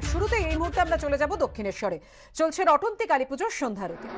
শুরুতে এই মুহূর্তে আমরা চলে যাব দক্ষিণেশ্বরে। চলছে রটন্তী কালী পুজোর সন্ধ্যারতি।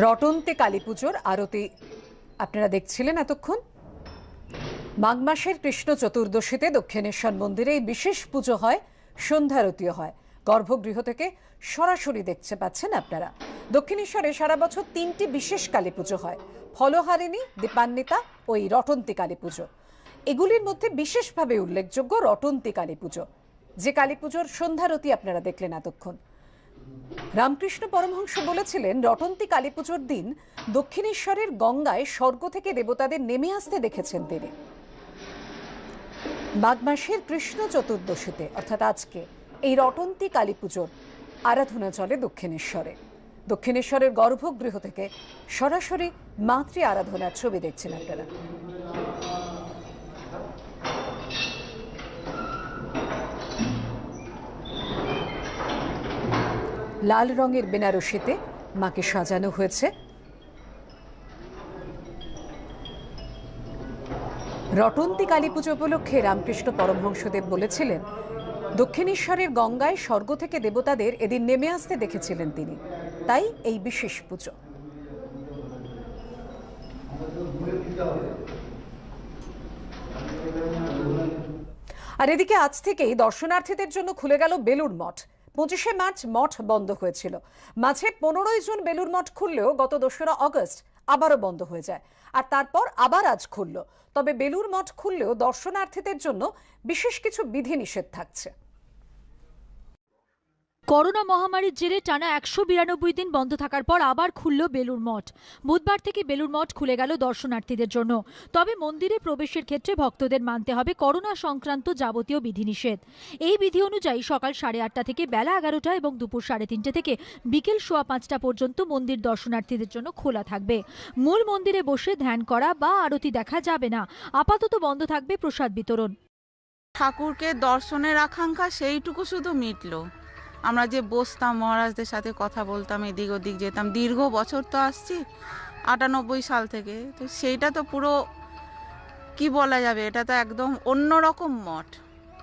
রটন্তে কালী পুজোর আরতি আপনারা দেখছিলেন এতক্ষণ। মাঘ মাসের কৃষ্ণ চতুর্দশীতে দক্ষিণেশ্বর মন্দিরে এই বিশেষ পুজো হয়, সন্ধ্যারতিও হয়। গর্ভগৃহ থেকে সরাসরি দেখতে পাচ্ছেন আপনারা। দক্ষিণেশ্বরে সারা বছর 3টি বিশেষ কালী পুজো হয়, ফলহারিণী, দীপান্বিতা ও এই রটন্তি কালী পুজো। এগুলির মধ্যে বিশেষভাবে উল্লেখযোগ্য রটন্তি কালী পুজো, যে কালী পুজোর সন্ধ্যারতি আপনারা দেখলেন এতক্ষণ। রামকৃষ্ণ পরমহংস বলেছিলেন, রটন্তি কালী পুজোর দিন দক্ষিণেশ্বরের গঙ্গায় স্বর্গ থেকে দেবতাদের নেমে আসতে দেখেছেন তিনি। মাঘ মাসের কৃষ্ণ চতুর্দশীতে অর্থাৎ আজকে এই রটন্তি কালী পুজোর আরাধনা চলে দক্ষিণেশ্বরে। দক্ষিণেশ্বরের গর্ভগৃহ থেকে সরাসরি মাতৃ আরাধনার ছবি দেখছেন আপনারা। লাল রঙের বেনারসিতে মাকে সাজানো হয়েছে। রটন্তি কালী পুজো উপলক্ষে রামকৃষ্ণ পরমহংসদেব বলেছিলেন, দক্ষিণেশ্বরের গঙ্গায় স্বর্গ থেকে দেবতাদের এদিন নেমে আসতে দেখেছিলেন তিনি, তাই এই বিশেষ পুজো। আর এদিকে আজ থেকেই দর্শনার্থীদের জন্য খুলে গেল বেলুড় মঠ। 25শে মার্চ মঠ বন্ধ হয়েছিল, মাঝে 15ই জুন বেলুড় মঠ খুললেও গত 2রা অগস্ট আবারও বন্ধ হয়ে যায়, আর তারপর আবার আজ খুলল। তবে বেলুড় মঠ খুললেও দর্শনার্থীদের জন্য বিশেষ কিছু বিধিনিষেধ থাকছে। করোনা মহামারীর জেরে টানা 192 দিন বন্ধ থাকার পর আবার খুলল বেলুড় মঠ। বুধবার থেকে বেলুড় মঠ খুলে গেল দর্শনার্থীদের জন্য। তবে মন্দিরে প্রবেশের ক্ষেত্রে ভক্তদের মানতে হবে করোনা সংক্রান্ত যাবতীয় বিধিনিষেধ। এই বিধি অনুযায়ী সকাল 8:30 থেকে বেলা 11টা এবং দুপুর 3:30 থেকে বিকেল 5:15 পর্যন্ত মন্দির দর্শনার্থীদের জন্য খোলা থাকবে। মূল মন্দিরে বসে ধ্যান করা বা আরতি দেখা যাবে না। আপাতত বন্ধ থাকবে প্রসাদ বিতরণ। ঠাকুরকে দর্শনের আকাঙ্ক্ষা সেইটুকু শুধু মিটলো। আমরা যে বসতাম, মহারাজদের সাথে কথা বলতাম, এদিক ওদিক যেতাম, দীর্ঘ বছর তো আসছি, 98 সাল থেকে, তো সেইটা তো পুরো কি বলা যাবে, এটা তো একদম অন্যরকম মঠ।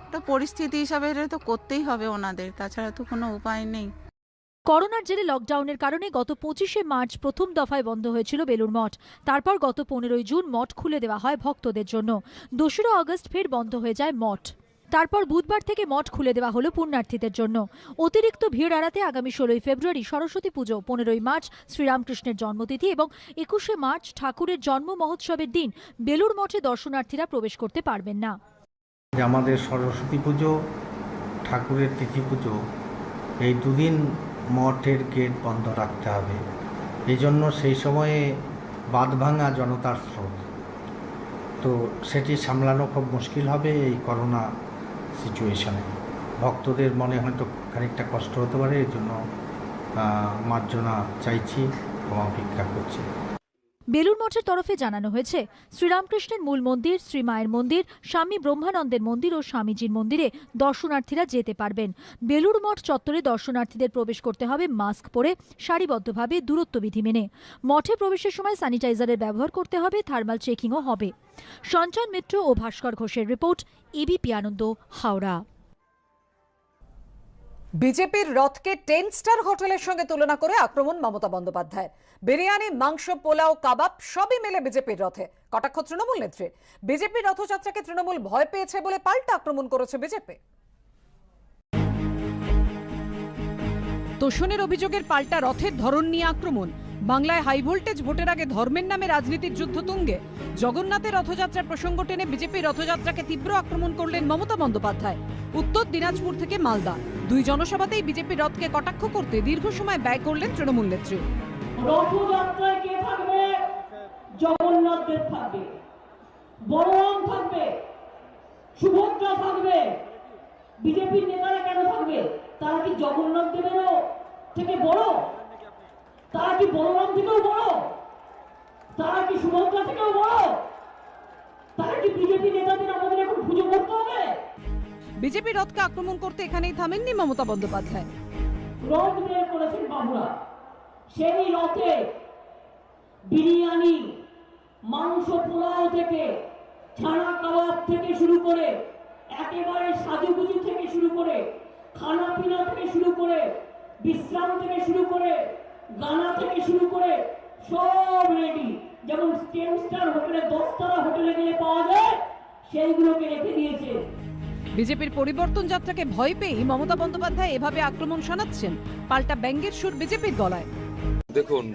এটা পরিস্থিতি হিসাবে এটা তো করতেই হবে ওনাদের, তাছাড়া তো কোনো উপায় নেই। করোনার জেরে লকডাউনের কারণে গত 25শে মার্চ প্রথম দফায় বন্ধ হয়েছিল বেলুড় মঠ। তারপর গত 15ই জুন মঠ খুলে দেওয়া হয় ভক্তদের জন্য। 2রা অগস্ট ফের বন্ধ হয়ে যায় মঠ। তারপর বুধবার থেকে মঠ খুলে দেওয়া হলো পুণ্যার্থীদের জন্য। অতিরিক্ত ভিড় এড়াতে আগামী 16ই ফেব্রুয়ারি সরস্বতী পুজো, 15ই মার্চ শ্রীরামকৃষ্ণের জন্মতিথি এবং 21শে মার্চ ঠাকুরের জন্ম মহোৎসবের দিন বেলুড় মঠে দর্শনার্থীরা প্রবেশ করতে পারবেন না। আমাদের সরস্বতী পুজো, ঠাকুরের তিথি পুজো, এই দুদিন মঠের গেট বন্ধ রাখতে হবে। এই জন্য সেই সময়ে বাঁধভাঙা জনতার স্রোত, তো সেটি সামলানো খুব মুশকিল হবে এই করোনা সিচুয়েশনে। ভক্তদের মনে হয়তো খানিকটা কষ্ট হতে পারে, এই জন্য মার্জনা চাইছি, ক্ষমা ভিক্ষা করছি। বেলুড় মঠের তরফে জানানো হয়েছে, শ্রীরামকৃষ্ণের মূল মন্দির, শ্রীমায়ের মন্দির, স্বামী ব্রহ্মানন্দের মন্দির ও স্বামীজির মন্দিরে দর্শনার্থীরা যেতে পারবেন। বেলুড় মঠ চত্বরে দর্শনার্থীদের প্রবেশ করতে হবে মাস্ক পরে, সারিবদ্ধভাবে, দূরত্ব বিধি মেনে। মঠে প্রবেশের সময় স্যানিটাইজারের ব্যবহার করতে হবে, থার্মাল চেকিংও হবে। সঞ্চয়ন মিত্র ও ভাস্কর ঘোষের রিপোর্ট, এবিপি আনন্দ, হাওড়া। বিজেপির রথকে 10 স্টার হোটেলের সঙ্গে তুলনা করে আক্রমণ মমতা বন্দ্যোপাধ্যায়। বিরিয়ানি, মাংস, পোলাও, কাবাব সবই মেলে বিজেপির রথে, কটাক্ষ তৃণমূল নেত্রীর। বিজেপির রথযাত্রাকে তৃণমূল ভয় পেয়েছে বলে পাল্টা আক্রমণ করেছে বিজেপি। তোষণের অভিযোগের পাল্টা রথের ধরন নিয়ে আক্রমণ। বাংলায় হাই ভোল্টেজ ভোটের আগে ধর্মের নামে রাজনীতির যুদ্ধ তুঙ্গে। জগন্নাথের রথযাত্রার প্রসঙ্গ টেনে বিজেপির রথযাত্রাকে তীব্র আক্রমণ করলেন মমতা বন্দ্যোপাধ্যায়। উত্তর দিনাজপুর থেকে মালদা 2 জনসভাতেই বিজেপির রথকে কটাক্ষ করতে দীর্ঘ সময় ব্যয় করলেন তৃণমূল নেত্রী। রথযাত্রায় কে থাকবে? জগন্নাথ দেব থাকবে, বলরাম থাকবে, সুভদ্রা থাকবে। বিজেপির নেতারা কেন থাকবে? তারা কি জগন্নাথ দেবেরও থেকে বড়? তারা কি বলরাম থেকেও বড়? তারা কি সুভদ্রা থেকেও বড়? তারা কি বিজেপি নেতাদের আমাদের এখন পুজো করতে হবে? বিজেপি রথকে আক্রমণ করতে এখানেই থামেননি মমতা বন্দ্যোপাধ্যায়। রথ বের করেছেন বাবুরা, সেই রথে বিরিয়ানি, মাংস, পোলাও থেকে, ছানা কাবাব থেকে শুরু করে, একেবারে সাজুগুজু থেকে শুরু করে, খানা পিনা থেকে শুরু করে, বিশ্রাম থেকে শুরু করে, গানা থেকে শুরু করে সব রেডি, যেমন 10 স্টার হোটেলে 10 তারা হোটেলে গিয়ে পাওয়া যায় সেইগুলোকে রেখে দিয়েছে। বিজেপির পরিবর্তন যাত্রাকে ভয় পেয়ে মমতা বন্দ্যোপাধ্যায় এভাবে আক্রমণ শোনাচ্ছেন, পাল্টা ব্যঙ্গের সুর বিজেপির গলায়। দেখুন,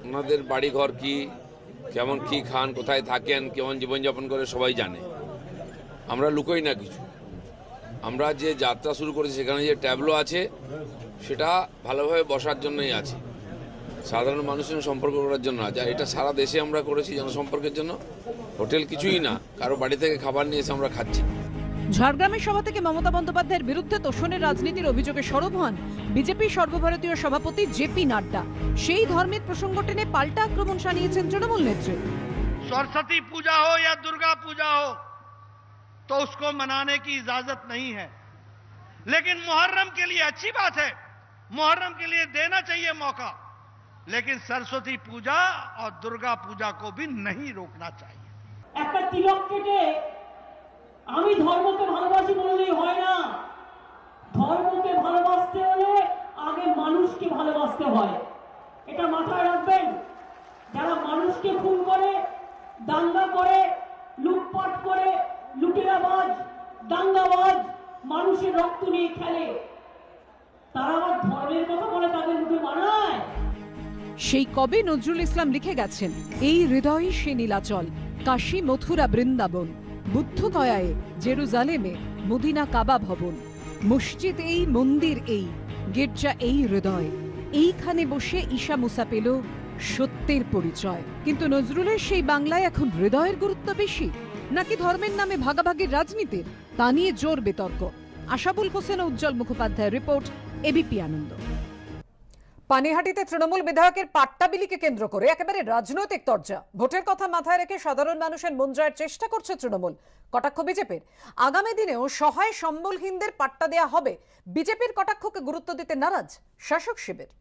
ওনাদের বাড়িঘর কি, কেমন কি খান, কোথায় থাকেন, কেমন জীবনযাপন করে সবাই জানে। আমরা লুকোই না কিছু। আমরা যে যাত্রা শুরু করেছি সেখানে যে ট্যাবলো আছে সেটা ভালোভাবে বসার জন্যই আছে, সাধারণ মানুষের সঙ্গে সম্পর্ক করার জন্য আছে। আর এটা সারা দেশে আমরা করেছি জনসম্পর্কের জন্য। হোটেল কিছুই না, কারো বাড়ি থেকে খাবার নিয়ে এসে আমরা খাচ্ছি। ঝাড়গ্রামের সভা থেকে মমতা বন্দ্যোপাধ্যায়ের বিরুদ্ধে তোষণের রাজনীতির অভিযোগে সরব হন বিজেপি সর্বভারতীয় সভাপতি জেপি নাড্ডা। সেই ধর্মের প্রসঙ্গ টেনে পাল্টা আক্রমণ শানিয়েছেন তৃণমূল নেত্রী। सरस्वती पूजा हो या दुर्गा पूजा हो तो उसको मनाने की इजाजत नहीं है, लेकिन मुहर्रम के लिए अच्छी बात है, मुहर्रम के लिए देना चाहिए मौका, लेकिन सरस्वती पूजा और दुर्गा पूजा को भी नहीं रोकना चाहिए। একটা তিলক কেটে আমি ধর্মকে ভালোবাসি বললেই হয় না, ধর্মকে ভালোবাসতে হলে আগে মানুষকে ভালোবাসতে হয়। এটা মাথায় রাখবেন। যারা মানুষকে খুন করে, দাঙ্গা করে, লুটপাট করে, লুটেরাবাজ, দাঙ্গাবাজ, মানুষের রক্ত নিয়ে খেলে, তারা আবার ধর্মের কথা বলে তাদের মুখে মানায়। সেই কবে নজরুল ইসলাম লিখে গেছেন, এই হৃদয় সে নীলাচল, কাশী মথুরা বৃন্দাবন, বুদ্ধ গয়ায় জেরুজালেমে মদিনা কাবা ভবন, মসজিদ এই, মন্দির এই, গির্জা এই হৃদয়, এইখানে বসে ঈশা মুসা পেল সত্যের পরিচয়। কিন্তু নজরুলের সেই বাংলায় এখন হৃদয়ের গুরুত্ব বেশি নাকি ধর্মের নামে ভাগাভাগির রাজনীতির, তা নিয়ে জোর বিতর্ক। আশাবুল হোসেন ও উজ্জ্বল মুখোপাধ্যায়ের রিপোর্ট, এবিপি আনন্দ। পানিহাটিতে তৃণমূল বিধায়কের পাট্টা বিলিকে কেন্দ্র করে একেবারে রাজনৈতিক তরজা। ভোটের কথা মাথায় রেখে সাধারণ মানুষের মন জয়ের চেষ্টা করছে তৃণমূল। কটাক্ষ বিজেপির। আগামী দিনেও সহায় সম্বলহীনদের পাট্টা দেয়া হবে। বিজেপির কটাক্ষকে গুরুত্ব দিতে নারাজ শাসক শিবির।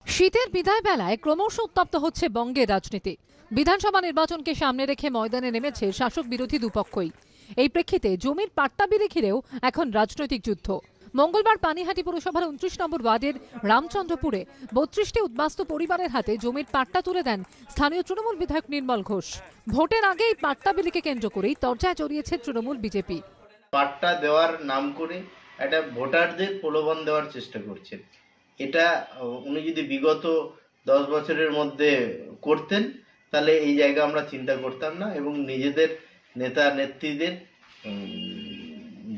শীতের বিদায় বেলায় ক্রমশ উত্তপ্ত হচ্ছে বঙ্গের রাজনীতি। বিধানসভা নির্বাচনকে সামনে রেখে ময়দানে নেমেছে শাসক বিরোধী দুপক্ষই। এই প্রেক্ষিতে জমির পাট্টা বিলি ঘিরেও এখন রাজনৈতিক যুদ্ধ। মঙ্গলবার পানিহাটি পুরসভার 29 নম্বর ওয়ার্ডের রামচন্দ্রপুরে 32টি উদ্বাস্তু পরিবারের হাতে জমির পাট্টা তুলে দেন স্থানীয় তৃণমূল বিধায়ক নির্মল ঘোষ। ভোটের আগে এই পাট্টা বিলিকে কেন্দ্র করেই তরজায় জড়িয়েছে তৃণমূল বিজেপি। পাট্টা দেওয়ার নাম করে একটা ভোটারদের প্রলোভন দেওয়ার চেষ্টা করছেন। এটা উনি যদি বিগত 10 বছরের মধ্যে করতেন তাহলে এই জায়গা আমরা চিন্তা করতাম না এবং নিজেদের নেতা নেত্রীদের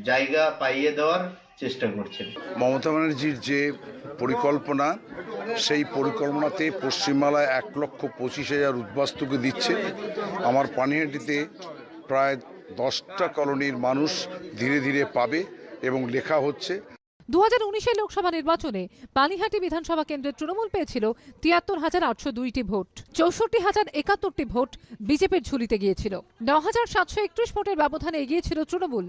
জায়গা পাইয়ে দেওয়ার চেষ্টা করছেন। মমতা ব্যানার্জির যে পরিকল্পনা, সেই পরিকল্পনাতে পশ্চিমবাংলায় 1,25,000 উদ্বাস্তুকে দিচ্ছে। আমার পানিহাটিতে প্রায় 10টা কলোনির মানুষ ধীরে ধীরে পাবে এবং লেখা হচ্ছে। 2019 লোকসভা নির্বাচনে পানিহাটি বিধানসভা কেন্দ্রের তৃণমূল পেয়েছিল 73,802টি ভোট। 64,071টি ভোট বিজেপির ঝুলিতে গিয়েছিল। 9,731 ভোটের ব্যবধানে এগিয়ে ছিল তৃণমূল।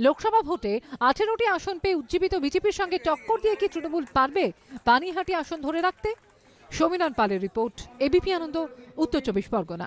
লোকসভা ভোটে 18টি আসন পেয়ে উজ্জীবিত বিজেপির সঙ্গে টক্কর দিয়ে কি তৃণমূল পারবে পানিহাটি আসন ধরে রাখতে? সমীরণ পালের রিপোর্ট, এবিপি আনন্দ, উত্তর 24 পরগনা।